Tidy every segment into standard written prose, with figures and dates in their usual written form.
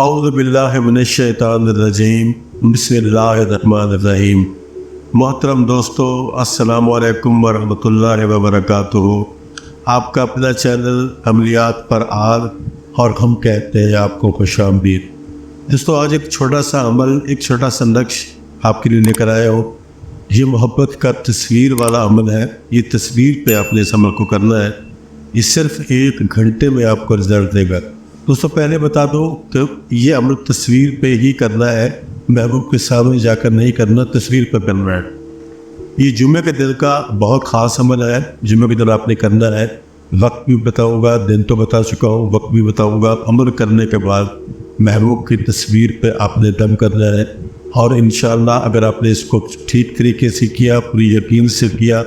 औज़ु बिल्लाहि मिनश्शैतानिर्रजीम बिस्मिल्लाहिर्रहमानिर्रहीम। मोहतरम दोस्तों, अस्सलामु अलैकुम वरहमतुल्लाहि वबरकातुहू। आपका अपना चैनल अमलियात पर आल और हम कहते हैं आपको खुशामदीद। दोस्तों, आज एक छोटा सा अमल, एक छोटा सा नक्श आपके लिए लेकर आया हूँ। ये मोहब्बत का तस्वीर वाला अमल है। ये तस्वीर पे आपने इस अमल को करना है। ये सिर्फ 1 घंटे में आपको रिजल्ट देगा। दोस्तों, पहले बता दो कि ये अमल तस्वीर पे ही करना है, महबूब के सामने जाकर नहीं करना, तस्वीर पर करना है। ये जुम्मे के दिन का बहुत ख़ास अमल है। जुम्मे के दिन आपने करना है। वक्त भी बताऊंगा, दिन तो बता चुका हूँ, वक्त भी बताऊंगा। अमल करने के बाद महबूब की तस्वीर पे आपने दम करना है और इंशाअल्लाह अगर आपने इसको ठीक तरीके से किया, पूरी यकीन से किया,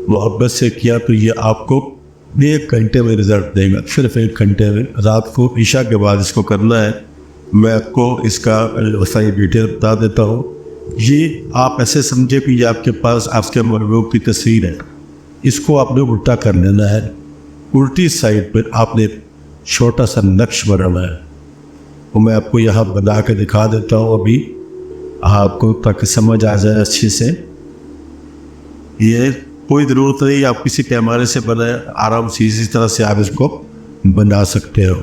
मोहब्बत से किया, तो ये आपको 1 घंटे में रिज़ल्ट देगा। सिर्फ 1 घंटे में। रात को ईशा के बाद इसको करना है। मैं आपको इसका सारी डिटेल बता देता हूँ। ये आप ऐसे समझे कि ये आपके पास आपके महबूब की तस्वीर है। इसको आपने उल्टा कर लेना है। उल्टी साइड पर आपने छोटा सा नक्श बनाना है। वो मैं आपको यहाँ बना के दिखा देता हूँ अभी आपको, ताकि समझ आ जाए अच्छे से। ये कोई ज़रूरत नहीं आप किसी पैमाने से बनाए, आराम से इसी तरह से आप इसको बना सकते हो।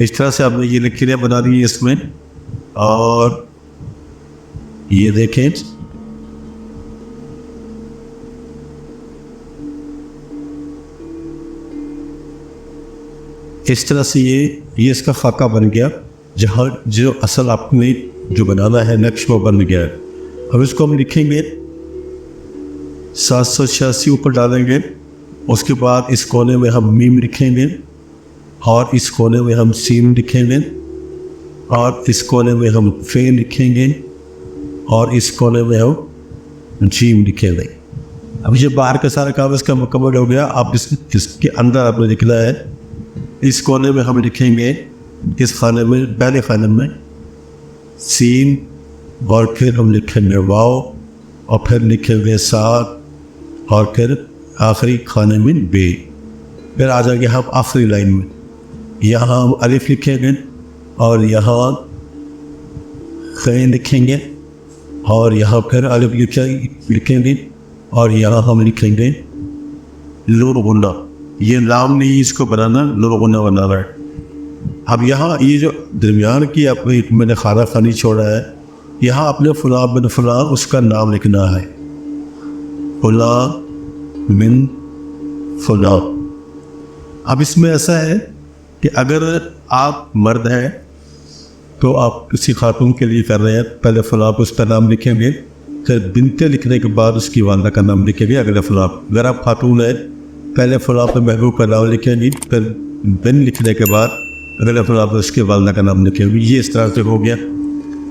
इस तरह से आपने ये लकीरें बना दी इसमें। और ये देखें, इस तरह से ये इसका फाका बन गया। जहाँ जो असल आपने जो बनाना है नक्श वो बन गया है। अब इसको हम लिखेंगे 786 ऊपर डालेंगे। उसके बाद इस कोने में हम मीम लिखेंगे और इस कोने में हम सीम लिखेंगे और इस कोने में हम फे लिखेंगे और इस कोने में हम जीम लिखेंगे। अब ये बाहर का सारा काम इसका मुकम्मल हो गया। अब इसके अंदर आपने लिखना है। इस कोने में हम लिखेंगे, इस खाने में, पहले खाने में सीन और फिर हम लिखेंगे वाव और फिर लिखेंगे सात और फिर आखिरी खाने में बे। फिर आ जाएंगे हम आखिरी लाइन में। यहाँ हम अलिफ लिखेंगे और यहाँ खै लिखेंगे और यहाँ फिर अलिफ लिखेंगे और यहाँ हम लिखेंगे लूर गुन्ना। ये लाम नहीं, इसको बनाना लूर गुन्ना बनाना है। अब यहाँ ये जो दरमियान की आपने मैंने खाना खानी छोड़ा है, यहाँ अपने फुला बिन फुला उसका नाम लिखना है। फुला बिन फुला। अब इसमें ऐसा है कि अगर आप मर्द हैं तो आप किसी खातून के लिए कर रहे हैं, पहले फुला पर उसका नाम लिखेंगे, फिर बिनते लिखने के बाद उसकी वालदा का नाम लिखेंगे अगले फुला। अगर आप खातून हैं, पहले फुला पर महबूब का नाम लिखेंगे, फिर बिन लिखने के बाद अगले फुला पर उसके वालदा का नाम लिखेंगे। ये इस तरह से हो गया।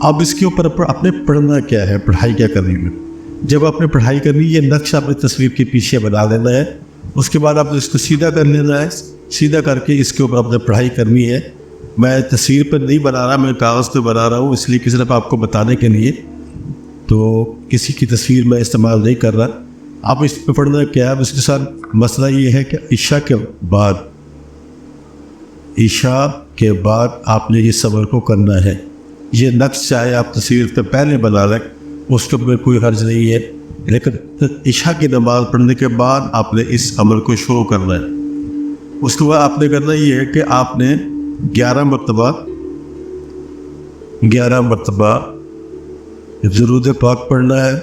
अब इसके ऊपर आपने पढ़ना क्या है, पढ़ाई क्या करनी है। जब आपने पढ़ाई करनी है, ये नक्शा अपनी तस्वीर के पीछे बना लेना है। उसके बाद आपने इसको सीधा कर लेना है। सीधा करके इसके ऊपर आपने पढ़ाई करनी है। मैं तस्वीर पर नहीं बना रहा, मैं कागज़ पर बना रहा हूँ, इसलिए कि सिर्फ आपको बताने के लिए, तो किसी की तस्वीर मैं इस्तेमाल नहीं कर रहा। आप इस पर पढ़ना क्या है। इसके साथ मसला ये है कि ईशा के बाद आपने इस अमल को करना है। ये नक्श चाहे आप तस्वीर पे पहले बना लें, उसके ऊपर कोई हर्ज नहीं है, लेकिन ईशा की नमाज पढ़ने के बाद आपने इस अमल को शुरू करना है। उसके बाद आपने करना ये है कि आपने 11 मरतबा ज़रूद पाक पढ़ना है।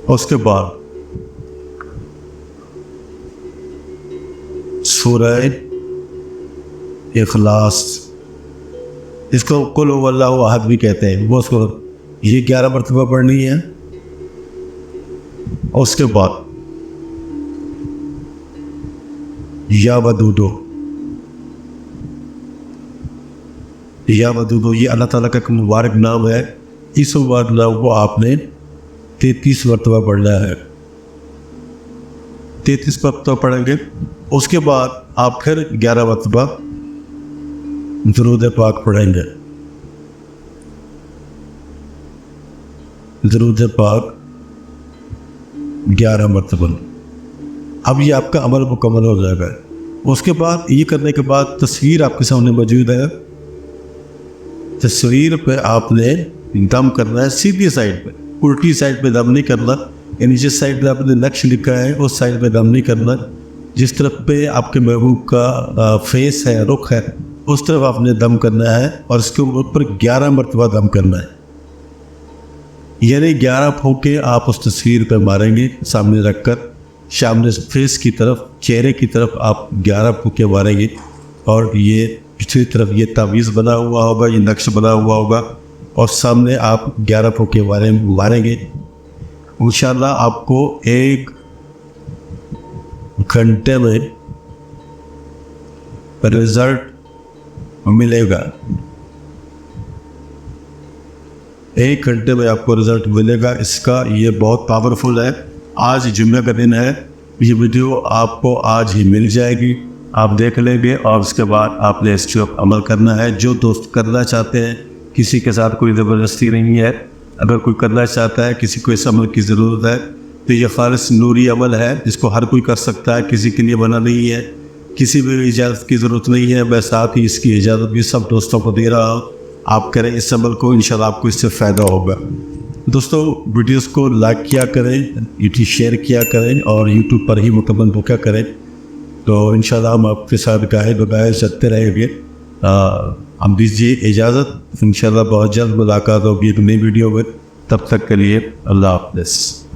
उसके बाद सूरह इखलास, इसको कुल हुवल्लाहु अहद भी कहते हैं, वो उसको ये 11 मरतबा पढ़नी है। और उसके बाद या वदूदो, ये अल्लाह ताला का एक मुबारक नाम है। इस मुबारक नाम को आपने 33 मरतबा पढ़ना है। 33 मरतबा पढ़ेंगे। उसके बाद आप फिर 11 मरतबा दुरूद पाक पढ़ेंगे। दरूद पाक 11 मरतबा। अब ये आपका अमल मुकम्मल हो जाएगा। उसके बाद ये करने के बाद तस्वीर आपके सामने मौजूद है। तस्वीर पे आपने दम करना है सीधी साइड पे, उल्टी साइड पे दम नहीं करना। यानी जिस साइड पे आपने नक्श लिखा है उस साइड पे दम नहीं करना। जिस तरफ पे आपके महबूब का फेस है, रुख है, उस तरफ आपने दम करना है और इसके ऊपर 11 मरतबा दम करना है। यानी 11 फूंके आप उस तस्वीर पर मारेंगे सामने रख कर, सामने फेस की तरफ, चेहरे की तरफ आप 11 फूंके मारेंगे। और ये पिछली तरफ ये तावीज़ बना हुआ होगा, ये नक्श बना हुआ होगा और सामने आप 11 फूंके मारेंगे। इंशाअल्लाह आपको 1 घंटे में रिज़ल्ट मिलेगा। 1 घंटे में आपको रिज़ल्ट मिलेगा इसका। ये बहुत पावरफुल है। आज जुम्मे का दिन है, ये वीडियो आपको आज ही मिल जाएगी, आप देख लेंगे और उसके बाद आपने इस पर अमल करना है। जो दोस्त करना चाहते हैं, किसी के साथ कोई ज़बरदस्ती नहीं है। अगर कोई करना चाहता है, किसी को इस अमल की ज़रूरत है, तो ये खालिस नूरी अमल है, इसको हर कोई कर सकता है, किसी के लिए मना नहीं है, किसी भी इजाज़त की ज़रूरत नहीं है। मैं साथ ही इसकी इजाज़त भी सब दोस्तों को दे रहा हूँ। आप करें इस अमल को, इंशाल्लाह आपको इससे फ़ायदा होगा। दोस्तों वीडियोस को लाइक किया करें, यूट्यूब शेयर किया करें और यूट्यूब पर ही मुकम्मल देखा करें। तो इंशाल्लाह हम आपके साथ गाहे बगाहे चलते रहेंगे। हम दीजिए इजाज़त। इंशाल्लाह बहुत जल्द मुलाकात होगी एक नई वीडियो में। तब तक के लिए अल्लाह हाफ़िज़।